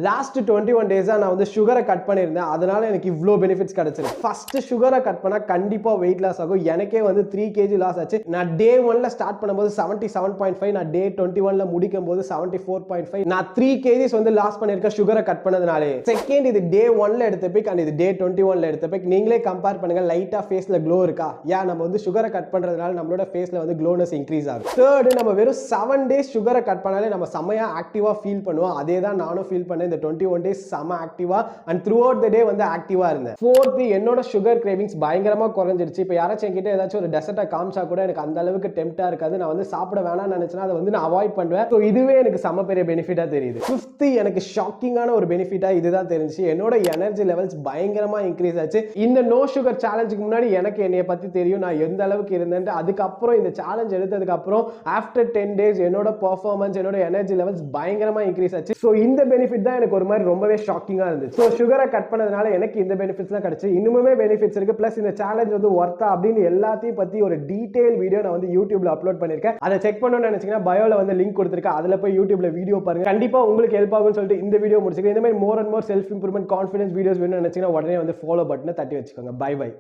Last 21 டேஸா நான் வந்து சுகரை கட் பண்ணியிருந்தேன். அதனால எனக்கு இவ்ளோ பெனிஃபிட்ஸ் கிடைச்சிருக்கு. ஃபர்ஸ்ட் சுகரை கட் பண்ணா கண்டிப்பா வெயிட் லாஸ் ஆகும். எனக்கே வந்து 3 kg லாஸ் ஆச்சு. நான் டே 1ல ஸ்டார்ட் பண்ணும்போது 77.5, நான் டே 21ல முடிக்கும்போது 74.5. நான் 3 kgs வந்து லாஸ் பண்ணியிருக்கேன் சுகரை கட் பண்ணதுனாலே. செகண்ட், இது டே 1ல எடுத்த பிக் அண்ட் இது டே 21ல எடுத்த பிக். நீங்களே கம்பேர் பண்ணுங்க. லைட்டா ஃபேஸ்ல க்ளோ இருக்கா? நம்ம வந்து சுகரை கட் பண்றதுனால நம்மளோட ஃபேஸ்ல வந்து க்ளோனஸ் இன்க்ரீஸ் ஆகும். தேர்ட், நம்ம வெறும் 7 டேஸ் சுகரை கட் பண்ணாலே நம்ம செமையா ஆக்டிவா ஃபீல் பண்ணுவோம். அதே தான் நானும் ஃபீல் பண்ணேன். இந்த 21 டேஸ் செம ஆக்டிவா அண்ட் த்ரூ அவுட் தி டே வந்து ஆக்டிவா இருந்தேன். ஃபோர்த், என்னோட சுகர் கிரேவிங்ஸ் பயங்கரமா குறைஞ்சிருச்சு. இப்போ யாராச்சும் என்கிட்ட ஏதாச்சும் ஒரு டெசர்ட்டை காமிச்சா கூட எனக்கு அந்த அளவுக்கு டெம்ப்டா இருக்காது. நான் வந்து சாப்பிட வேணாம்னு நினைச்சேன்னா அதை வந்து நான் அவாய்ட் பண்ணுவேன். ஸோ இதுவே எனக்கு செம பெரிய பெனிஃபிட்டா தெரியுது. ஃபிஃப்த், எனக்கு ஷாக்கிங்கான ஒரு பெனிஃபிட்டா இதுதான் தெரிஞ்சு. என்னோட எனர்ஜி லெவல்ஸ் பயங்கரமா இன்க்ரீஸ் ஆச்சு. இந்த நோ சுகர் சேலஞ்சுக்கு முன்னாடி எனக்கு என்னைய பத்தி தெரியும், நான் எந்த அளவுக்கு இருந்தேன். அதுக்கப்புறம் இந்த சேலஞ்ச் எடுத்ததுக்கு அப்புறம் ஆஃப்டர் 10 டேஸ் என்னோட பெர்ஃபார்மன்ஸ், என்னோட எனர்ஜி லெவல்ஸ் பயங்கரமா இன்க்ரீஸ் ஆச்சு. ஸோ இந்த பெனிஃபிட் தான் எனக்கு ஒரு மாதிரி ரொம்பவே ஷாக்கிங்கா இருந்துச்சு. ஸோ சுகரை கட் பண்ணதுனால எனக்கு இந்த பெனிஃபிட்ஸ்லாம் கிடைச்சு. இன்னுமே பெனிஃபிட்ஸ் இருக்கு. பிளஸ் இந்த சேலஞ்ச் வந்து ஒர்த்தா அப்படின்னு எல்லாத்தையும் பத்தி ஒரு டீடைல் வீடியோ நான் வந்து யூடியூப்ல அப்லோட் பண்ணிருக்கேன். அதை செக் பண்ணணும்னு நினைச்சீங்கன்னா பயோல வந்து லிங்க் கொடுத்திருக்கேன். அதுல போய் யூடியூப்ல வீடியோ பாருங்க. கண்டிப்பா உங்களுக்கு ஹெல்ப் ஆகும்னு சொல்லிட்டு இந்த வீடியோ முடிச்சுக்கிறேன். இந்த மாதிரி more and more self improvement confidence videos வேணும்னு நினைச்சீங்கன்னா உடனே வந்து ஃபாலோ பட்டனை தட்டி வச்சுக்கோங்க. Bye by.